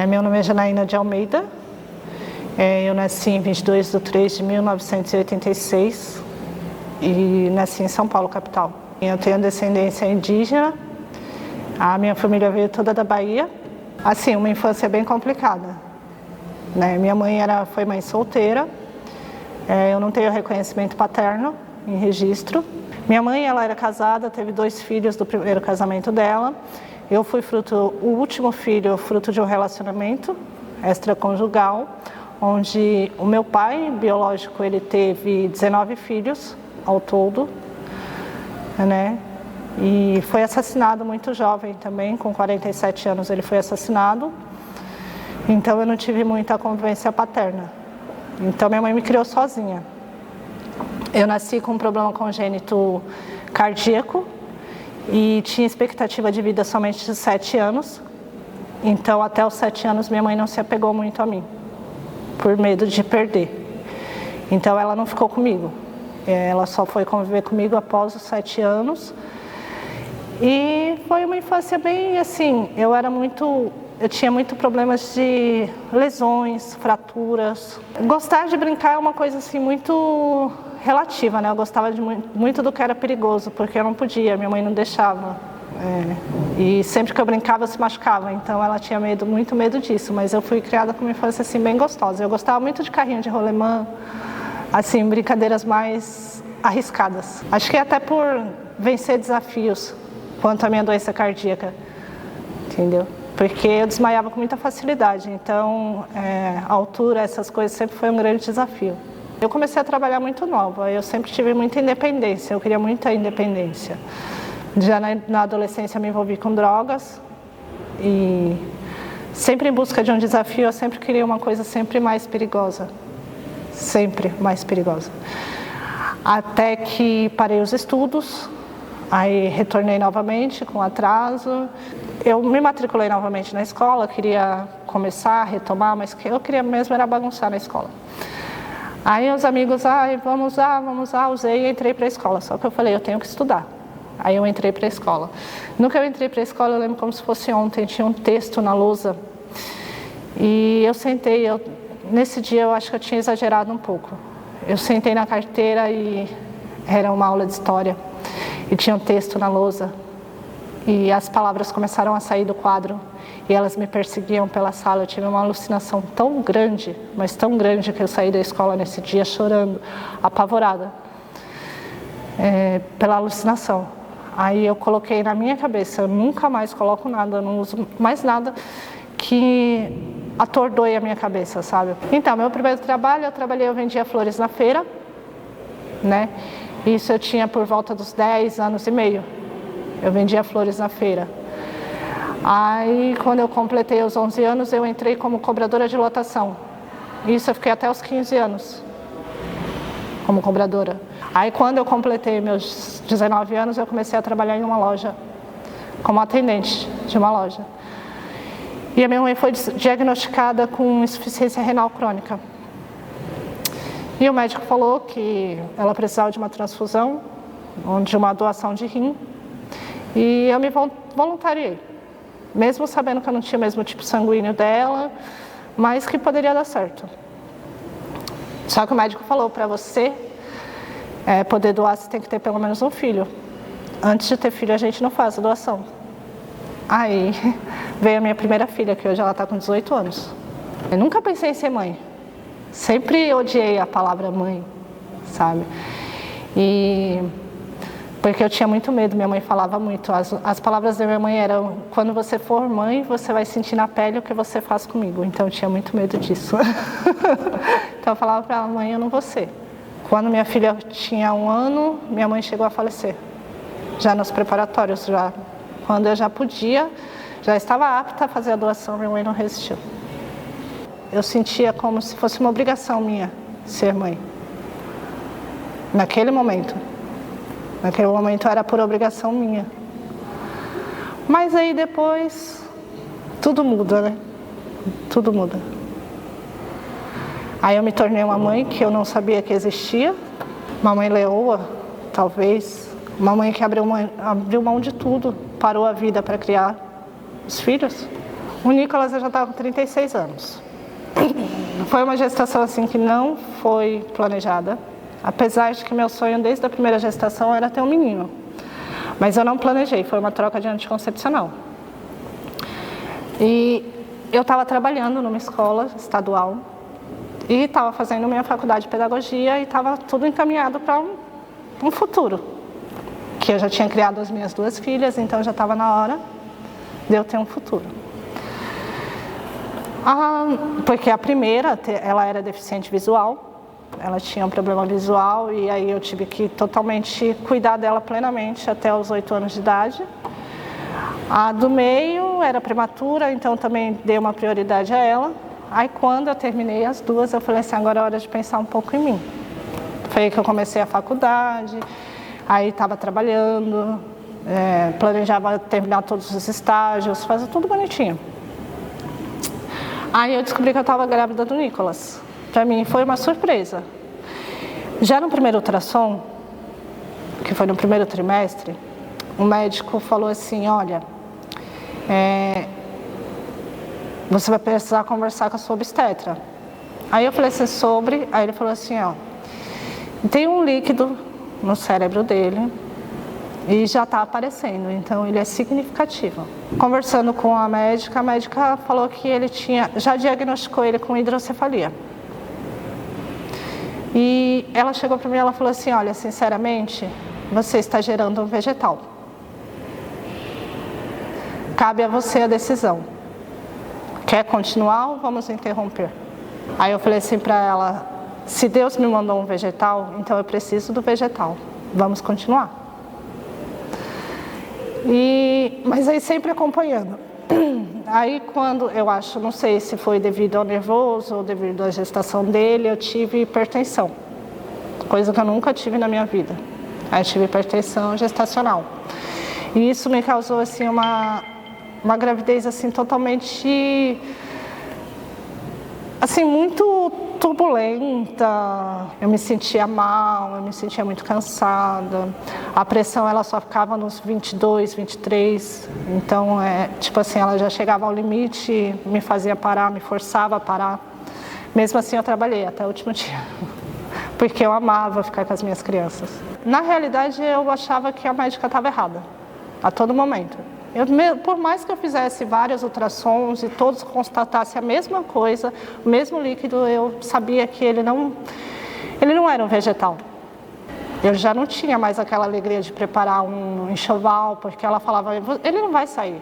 Meu nome é Janaína de Almeida, eu nasci em 22 de 3 de 1986 e nasci em São Paulo, capital. Eu tenho descendência indígena, a minha família veio toda da Bahia. Assim, uma infância bem complicada, né? Minha mãe foi mãe solteira, eu não tenho reconhecimento paterno em registro. Minha mãe, ela era casada, teve 2 filhos do primeiro casamento dela. Eu fui o último filho, fruto de um relacionamento extraconjugal, onde o meu pai biológico, ele teve 19 filhos ao todo, né? E foi assassinado muito jovem também, com 47 anos ele foi assassinado. Então eu não tive muita convivência paterna. Então minha mãe me criou sozinha. Eu nasci com um problema congênito cardíaco e tinha expectativa de vida somente de 7 anos. Então até os 7 anos minha mãe não se apegou muito a mim, por medo de perder. Então ela não ficou comigo. Ela só foi conviver comigo após os 7 anos. E foi uma infância bem assim, eu tinha muito problemas de lesões, fraturas. Gostar de brincar é uma coisa assim muito relativa, né? Eu gostava muito do que era perigoso, porque eu não podia, minha mãe não deixava. E sempre que eu brincava eu se machucava, então ela tinha muito medo disso, mas eu fui criada com uma infância assim bem gostosa. Eu gostava muito de carrinho de rolemã, assim, brincadeiras mais arriscadas. Acho que até por vencer desafios quanto à minha doença cardíaca, entendeu? Porque eu desmaiava com muita facilidade, então a altura, essas coisas sempre foi um grande desafio. Eu comecei a trabalhar muito nova, eu sempre tive muita independência, eu queria muita independência. Já na adolescência eu me envolvi com drogas e sempre em busca de um desafio, eu sempre queria uma coisa sempre mais perigosa, sempre mais perigosa. Até que parei os estudos, aí retornei novamente com atraso. Eu me matriculei novamente na escola, queria começar, retomar, mas o que eu queria mesmo era bagunçar na escola. Aí os amigos, vamos lá, usei e entrei para a escola. Só que eu falei, eu tenho que estudar. Aí eu entrei para a escola. No que eu entrei para a escola, eu lembro como se fosse ontem, tinha um texto na lousa. E eu sentei, nesse dia eu acho que eu tinha exagerado um pouco. Eu sentei na carteira e era uma aula de história. E tinha um texto na lousa. E as palavras começaram a sair do quadro. E elas me perseguiam pela sala. Eu tive uma alucinação tão grande, mas tão grande, que eu saí da escola nesse dia chorando, apavorada, pela alucinação. Aí eu coloquei na minha cabeça, eu nunca mais coloco nada, não uso mais nada que atordoe a minha cabeça, sabe? Então, meu primeiro trabalho, eu vendia flores na feira, né? Isso eu tinha por volta dos 10 anos e meio. Eu vendia flores na feira. Aí, quando eu completei os 11 anos, eu entrei como cobradora de lotação. Isso eu fiquei até os 15 anos como cobradora. Aí, quando eu completei meus 19 anos, eu comecei a trabalhar em uma loja, como atendente de uma loja. E a minha mãe foi diagnosticada com insuficiência renal crônica. E o médico falou que ela precisava de uma transfusão, de uma doação de rim. E eu me voluntariei, mesmo sabendo que eu não tinha o mesmo tipo sanguíneo dela, mas que poderia dar certo. Só que o médico falou, para você poder doar, você tem que ter pelo menos um filho. Antes de ter filho, a gente não faz a doação. Aí veio a minha primeira filha, que hoje ela está com 18 anos. Eu nunca pensei em ser mãe. Sempre odiei a palavra mãe, sabe? Porque eu tinha muito medo, minha mãe falava muito. As palavras da minha mãe eram, quando você for mãe, você vai sentir na pele o que você faz comigo. Então eu tinha muito medo disso. Então eu falava para ela, mãe, eu não vou ser. Quando minha filha tinha 1 ano, minha mãe chegou a falecer. Já nos preparatórios, quando eu já podia, já estava apta a fazer a doação, minha mãe não resistiu. Eu sentia como se fosse uma obrigação minha ser mãe. Naquele momento era por obrigação minha. Mas aí depois, tudo muda, né? Tudo muda. Aí eu me tornei uma mãe que eu não sabia que existia. Uma mãe leoa, talvez. Uma mãe que abriu mão de tudo, parou a vida para criar os filhos. O Nicolas eu já estava com 36 anos. Foi uma gestação assim que não foi planejada, apesar de que meu sonho desde a primeira gestação era ter um menino. Mas eu não planejei, foi uma troca de anticoncepcional. E eu estava trabalhando numa escola estadual e estava fazendo minha faculdade de pedagogia e estava tudo encaminhado para um futuro. Que eu já tinha criado as minhas 2 filhas, então já estava na hora de eu ter um futuro. Porque a primeira, ela era deficiente visual, ela tinha um problema visual e aí eu tive que totalmente cuidar dela plenamente até os 8 anos de idade. A do meio era prematura, então também dei uma prioridade a ela. Aí quando eu terminei as 2, eu falei assim, agora é hora de pensar um pouco em mim. Foi aí que eu comecei a faculdade, aí estava trabalhando, planejava terminar todos os estágios, fazer tudo bonitinho. Aí eu descobri que eu estava grávida do Nicolas. Para mim foi uma surpresa. Já no primeiro ultrassom, que foi no primeiro trimestre, o médico falou assim, olha, você vai precisar conversar com a sua obstetra. Aí eu falei assim, aí ele falou assim, ó, tem um líquido no cérebro dele e já está aparecendo, então ele é significativo. Conversando com a médica falou que ele já diagnosticou ele com hidrocefalia. E ela chegou para mim e falou assim, olha, sinceramente, você está gerando um vegetal. Cabe a você a decisão. Quer continuar ou vamos interromper? Aí eu falei assim para ela, se Deus me mandou um vegetal, então eu preciso do vegetal. Vamos continuar. Mas aí sempre acompanhando. Aí quando, eu acho, não sei se foi devido ao nervoso ou devido à gestação dele, eu tive hipertensão. Coisa que eu nunca tive na minha vida. Aí eu tive hipertensão gestacional. E isso me causou assim uma gravidez assim totalmente assim muito turbulenta. Eu me sentia mal, eu me sentia muito cansada. A pressão ela só ficava nos 22, 23. Então tipo assim, ela já chegava ao limite, me fazia parar, me forçava a parar. Mesmo assim eu trabalhei até o último dia. Porque eu amava ficar com as minhas crianças. Na realidade eu achava que a médica estava errada, a todo momento. Por mais que eu fizesse vários ultrassons e todos constatassem a mesma coisa, o mesmo líquido, eu sabia que ele não era um vegetal. Eu já não tinha mais aquela alegria de preparar um enxoval, porque ela falava, ele não vai sair.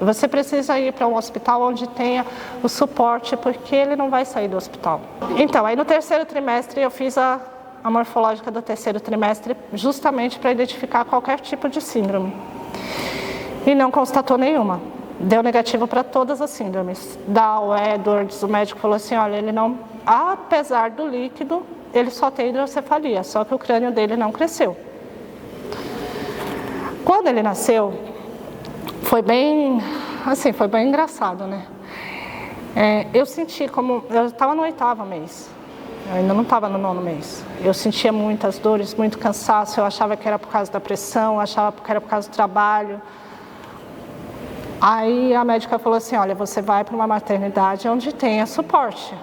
Você precisa ir para um hospital onde tenha o suporte, porque ele não vai sair do hospital. Então, aí no terceiro trimestre eu fiz a morfológica do terceiro trimestre, justamente para identificar qualquer tipo de síndrome. E não constatou nenhuma. Deu negativo para todas as síndromes. Down, Edwards, o médico falou assim, olha, ele não, apesar do líquido, ele só tem hidrocefalia, só que o crânio dele não cresceu. Quando ele nasceu, foi bem engraçado, né? Eu senti como, eu estava no 8º mês, eu ainda não estava no 9º mês. Eu sentia muitas dores, muito cansaço, eu achava que era por causa da pressão, eu achava que era por causa do trabalho. Aí a médica falou assim, olha, você vai para uma maternidade onde tenha suporte.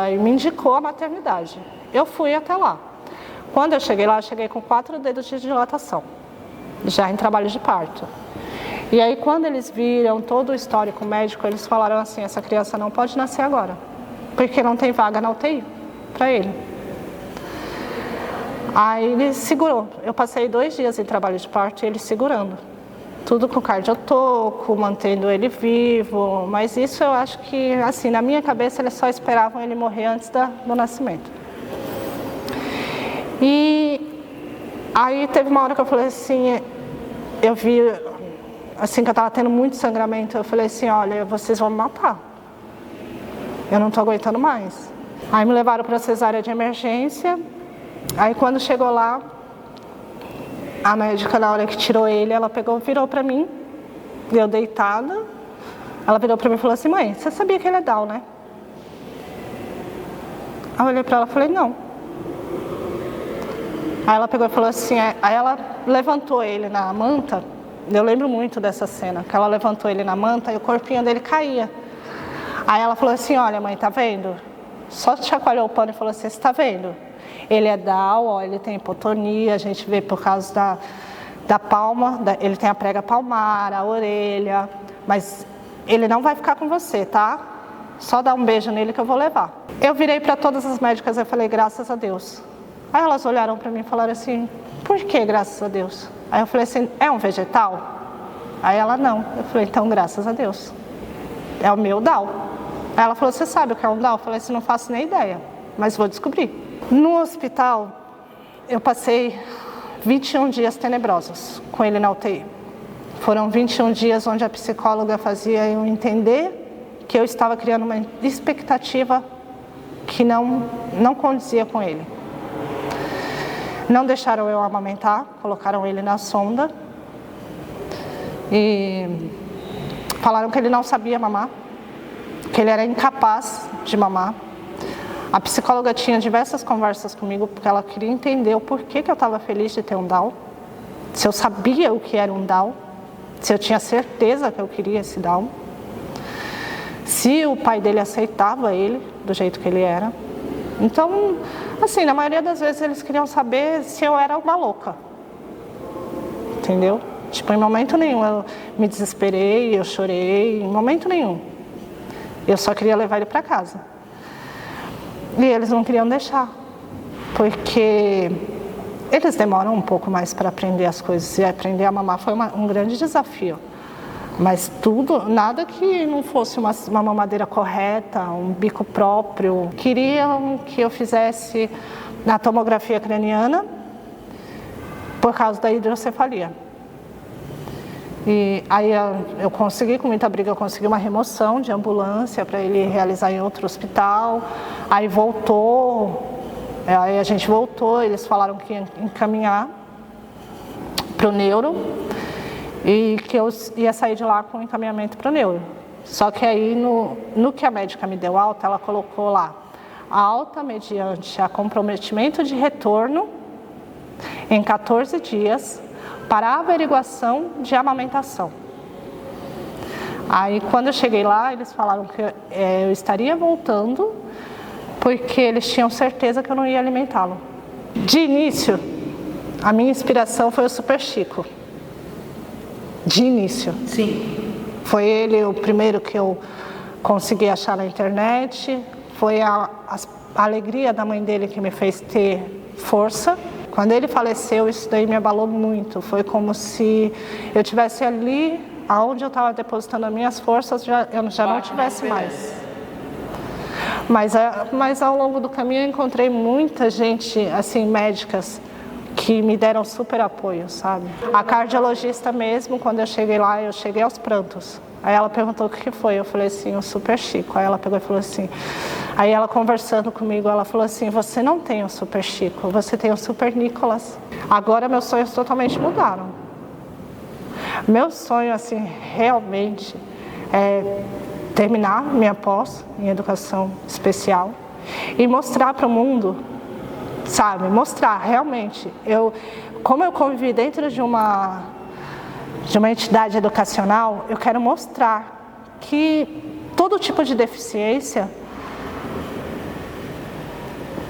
Aí me indicou a maternidade. Eu fui até lá. Quando eu cheguei lá, eu cheguei com 4 dedos de dilatação, já em trabalho de parto. E aí quando eles viram todo o histórico médico, eles falaram assim, essa criança não pode nascer agora, porque não tem vaga na UTI para ele. Aí ele segurou. Eu passei 2 dias em trabalho de parto e ele segurando. Tudo com cardiotoco, mantendo ele vivo, mas isso eu acho que, assim, na minha cabeça eles só esperavam ele morrer antes do nascimento. E aí teve uma hora que eu falei assim, eu vi, assim, que eu estava tendo muito sangramento, eu falei assim, olha, vocês vão me matar, eu não estou aguentando mais. Aí me levaram para a cesárea de emergência, aí quando chegou lá, a médica, na hora que tirou ele, ela virou pra mim, eu deitada, ela virou pra mim e falou assim, mãe, você sabia que ele é Down, né? Aí eu olhei pra ela e falei, não. Aí ela pegou e falou assim, aí ela levantou ele na manta Eu lembro muito dessa cena, que ela levantou ele na manta e o corpinho dele caía. Aí ela falou assim, olha mãe, tá vendo? Só chacoalhou o pano e falou assim, você tá vendo? Ele é Down, ó, ele tem hipotonia, a gente vê por causa da palma, ele tem a prega palmar, a orelha, mas ele não vai ficar com você, tá? Só dá um beijo nele que eu vou levar. Eu virei para todas as médicas e falei, graças a Deus. Aí elas olharam para mim e falaram assim, por que graças a Deus? Aí eu falei assim, é um vegetal? Aí ela, não. Eu falei, então graças a Deus. É o meu Down. Aí ela falou, você sabe o que é um Down? Eu falei assim, não faço nem ideia, mas vou descobrir. No hospital, eu passei 21 dias tenebrosos com ele na UTI. Foram 21 dias onde a psicóloga fazia eu entender que eu estava criando uma expectativa que não condizia com ele. Não deixaram eu amamentar, colocaram ele na sonda e falaram que ele não sabia mamar, que ele era incapaz de mamar. A psicóloga tinha diversas conversas comigo porque ela queria entender o porquê que eu estava feliz de ter um Down, se eu sabia o que era um Down, se eu tinha certeza que eu queria esse Down, se o pai dele aceitava ele do jeito que ele era. Então, assim, na maioria das vezes eles queriam saber se eu era uma louca, entendeu? Tipo, em momento nenhum eu me desesperei, eu chorei, em momento nenhum. Eu só queria levar ele para casa. E eles não queriam deixar, porque eles demoram um pouco mais para aprender as coisas, e aprender a mamar foi um grande desafio. Mas nada que não fosse uma mamadeira correta, um bico próprio. Queriam que eu fizesse a tomografia craniana por causa da hidrocefalia. E aí eu consegui, com muita briga, eu consegui uma remoção de ambulância para ele realizar em outro hospital. Aí a gente voltou, eles falaram que ia encaminhar para o neuro e que eu ia sair de lá com encaminhamento para o neuro. Só que aí, no que a médica me deu alta, ela colocou lá alta mediante a comprometimento de retorno em 14 dias, para averiguação de amamentação. Aí, quando eu cheguei lá, eles falaram que eu estaria voltando, porque eles tinham certeza que eu não ia alimentá-lo. De início, a minha inspiração foi o Super Chico. De início. Sim. Foi ele o primeiro que eu consegui achar na internet, foi a alegria da mãe dele que me fez ter força. Quando ele faleceu, isso daí me abalou muito. Foi como se eu estivesse ali, onde eu estava depositando as minhas forças, eu já não tivesse mais. Mas ao longo do caminho eu encontrei muita gente, assim, médicas, que me deram super apoio, sabe? A cardiologista mesmo, quando eu cheguei lá, eu cheguei aos prantos. Aí ela perguntou o que foi, eu falei assim, o Super Chico. Aí ela pegou e falou assim, aí ela conversando comigo, ela falou assim, você não tem o Super Chico, você tem o Super Nicolas. Agora meus sonhos totalmente mudaram. Meu sonho, assim, realmente é terminar minha pós em educação especial e mostrar para o mundo, sabe, mostrar realmente, como eu convivi dentro de uma entidade educacional, eu quero mostrar que todo tipo de deficiência,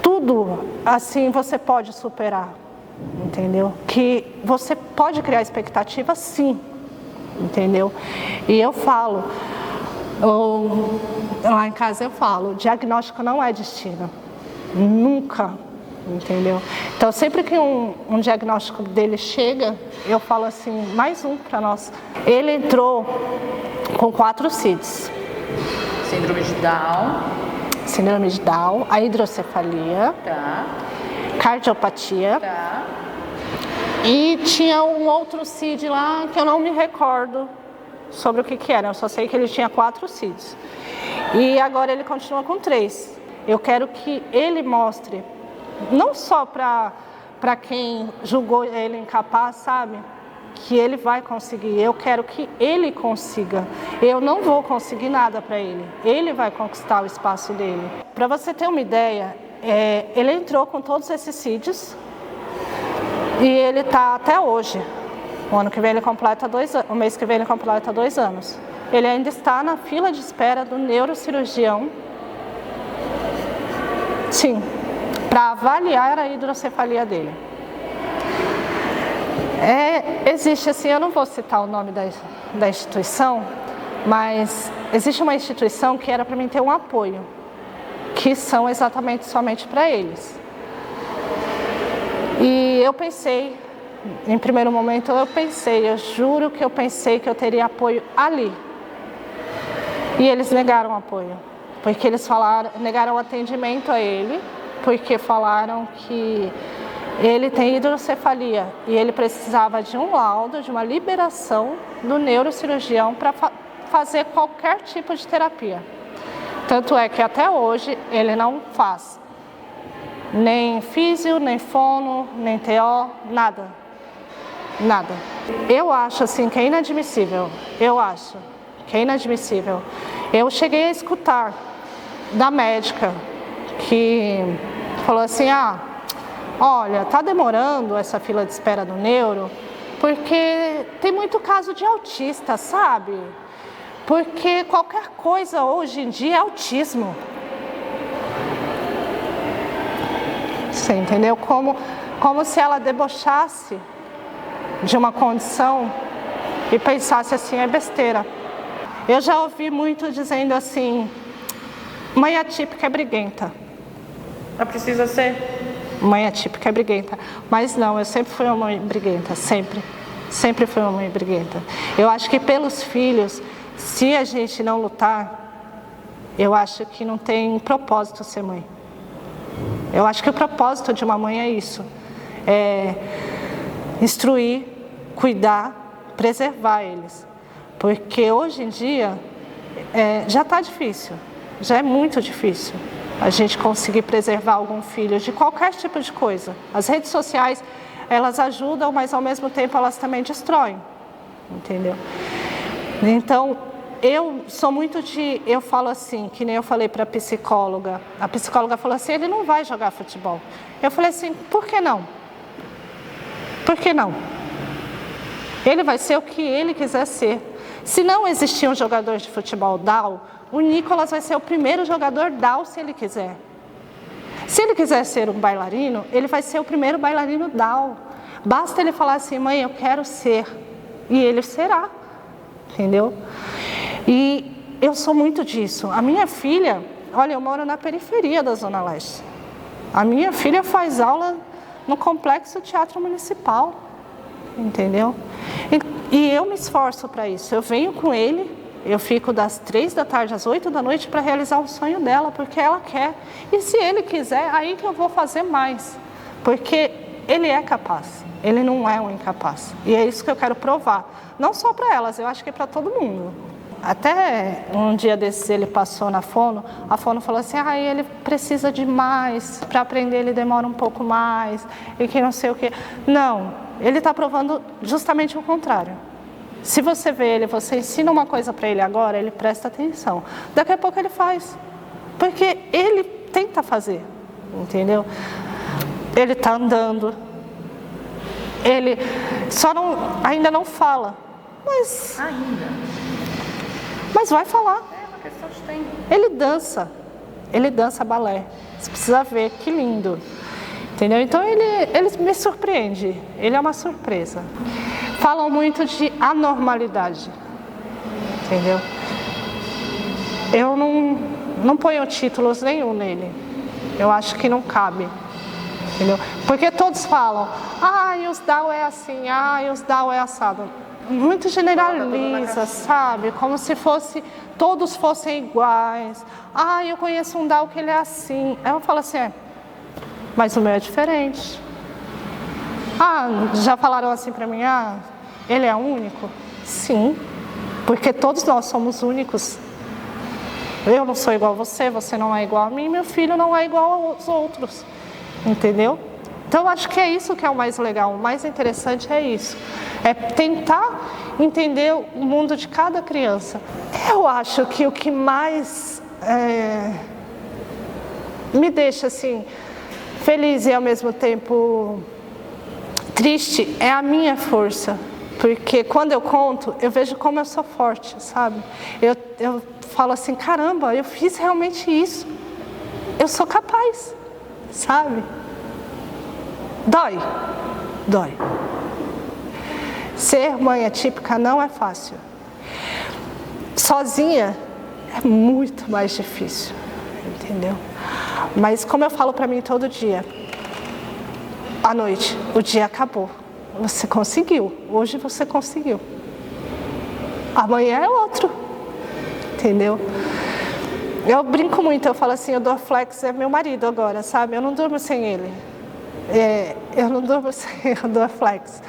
tudo assim você pode superar, entendeu? Que você pode criar expectativa, sim, entendeu? E eu falo, lá em casa eu falo, diagnóstico não é destino, nunca. Entendeu? Então, sempre que um diagnóstico dele chega, eu falo assim, mais um para nós. Ele entrou com 4 CIDs. Síndrome de Down, a hidrocefalia, Tá. Cardiopatia. Tá. E tinha um outro CID lá que eu não me recordo sobre o que era. Eu só sei que ele tinha 4 CIDs. E agora ele continua com 3. Eu quero que ele mostre, não só para quem julgou ele incapaz, sabe? Que ele vai conseguir. Eu quero que ele consiga. Eu não vou conseguir nada para ele. Ele vai conquistar o espaço dele. Para você ter uma ideia, ele entrou com todos esses CIDs e ele está até hoje O ano que vem ele completa 2 anos, o mês que vem ele completa 2 anos. Ele ainda está na fila de espera do neurocirurgião, sim, para avaliar a hidrocefalia dele. Existe assim, eu não vou citar o nome da instituição, mas existe uma instituição que era para mim ter um apoio, que são exatamente somente para eles. E eu pensei, em primeiro momento eu juro que eu pensei que eu teria apoio ali. E eles negaram apoio, porque eles negaram atendimento a ele, porque falaram que ele tem hidrocefalia e ele precisava de um laudo, de uma liberação do neurocirurgião para fazer qualquer tipo de terapia. Tanto é que até hoje ele não faz nem físio, nem fono, nem TO, nada. Nada. Eu acho assim que é inadmissível. Eu cheguei a escutar da médica que falou assim, olha, tá demorando essa fila de espera do neuro, porque tem muito caso de autista, sabe? Porque qualquer coisa hoje em dia é autismo. Você entendeu? Como se ela debochasse de uma condição e pensasse assim, é besteira. Eu já ouvi muito dizendo assim, mãe atípica é briguenta. Ela precisa ser? Mãe atípica é briguenta. Mas não, eu sempre fui uma mãe briguenta, sempre. Sempre fui uma mãe briguenta. Eu acho que pelos filhos, se a gente não lutar, eu acho que não tem propósito ser mãe. Eu acho que o propósito de uma mãe é isso. É instruir, cuidar, preservar eles. Porque hoje em dia já está difícil, já é muito difícil a gente conseguir preservar algum filho de qualquer tipo de coisa. As redes sociais, elas ajudam, mas ao mesmo tempo elas também destroem, entendeu? Então, eu sou muito eu falo assim, que nem eu falei para a psicóloga falou assim, ele não vai jogar futebol. Eu falei assim, por que não? Por que não? Ele vai ser o que ele quiser ser. Se não existir um jogador de futebol Down, o Nicolas vai ser o primeiro jogador Down se ele quiser. Se ele quiser ser um bailarino, ele vai ser o primeiro bailarino Down. Basta ele falar assim, mãe, eu quero ser. E ele será, entendeu? E eu sou muito disso. A minha filha, olha, eu moro na periferia da Zona Leste. A minha filha faz aula no Complexo Teatro Municipal, entendeu? E eu me esforço para isso. Eu venho com ele, eu fico das 3 da tarde às 8 da noite para realizar o sonho dela, porque ela quer. E se ele quiser, aí que eu vou fazer mais. Porque ele é capaz, ele não é um incapaz. E é isso que eu quero provar. Não só para elas, eu acho que para todo mundo. Até um dia desses ele passou na fono, a fono falou assim, ele precisa de mais, para aprender ele demora um pouco mais, e que não sei o quê. Não, ele está provando justamente o contrário. Se você vê ele, você ensina uma coisa para ele agora, ele presta atenção. Daqui a pouco ele faz, porque ele tenta fazer, entendeu? Ele está andando, ele ainda não fala, mas vai falar. É uma questão de tempo. Ele dança balé. Você precisa ver, que lindo. Entendeu? Então ele me surpreende, ele é uma surpresa. Falam muito de anormalidade, entendeu? Eu não ponho títulos nenhum nele, eu acho que não cabe, entendeu? Porque todos falam, os Down é assim, os Down é assado. Muito generaliza, sabe? Como se todos fossem iguais. Eu conheço um Down que ele é assim. Aí eu falo assim, mas o meu é diferente. Já falaram assim pra mim, ele é único? Sim, porque todos nós somos únicos. Eu não sou igual a você, você não é igual a mim, meu filho não é igual aos outros, entendeu? Então, acho que é isso que é o mais legal, o mais interessante é isso. É tentar entender o mundo de cada criança. Eu acho que o que mais me deixa assim, feliz e ao mesmo tempo triste é a minha força. Porque quando eu conto, eu vejo como eu sou forte, sabe? Eu falo assim, caramba, eu fiz realmente isso. Eu sou capaz, sabe? Dói. Dói. Ser mãe atípica não é fácil. Sozinha é muito mais difícil, entendeu? Mas como eu falo pra mim todo dia, à noite, o dia acabou. Você conseguiu, hoje você conseguiu. Amanhã é outro, entendeu? Eu brinco muito, eu falo assim, o Dorflex é meu marido agora, sabe? Eu não durmo sem ele. Eu não durmo sem o Dorflex.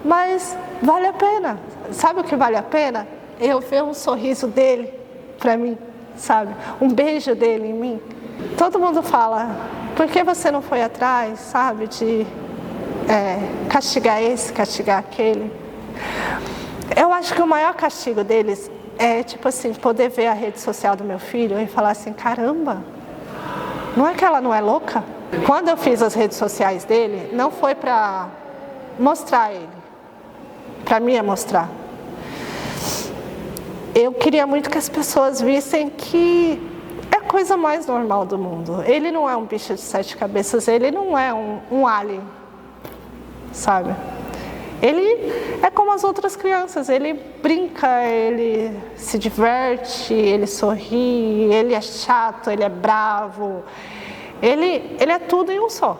Mas vale a pena. Sabe o que vale a pena? Eu ver um sorriso dele pra mim, sabe? Um beijo dele em mim. Todo mundo fala, por que você não foi atrás, sabe? De castigar esse, castigar aquele. Eu acho que o maior castigo deles é, tipo assim, poder ver a rede social do meu filho e falar assim, caramba, não é que ela não é louca? Quando eu fiz as redes sociais dele, não foi pra mostrar ele, pra mim é mostrar. Eu queria muito que as pessoas vissem que é a coisa mais normal do mundo. Ele não é um bicho de 7 cabeças, ele não é um alien, sabe? Ele é como as outras crianças, ele brinca, ele se diverte, ele sorri, ele é chato, ele é bravo, ele é tudo em um só.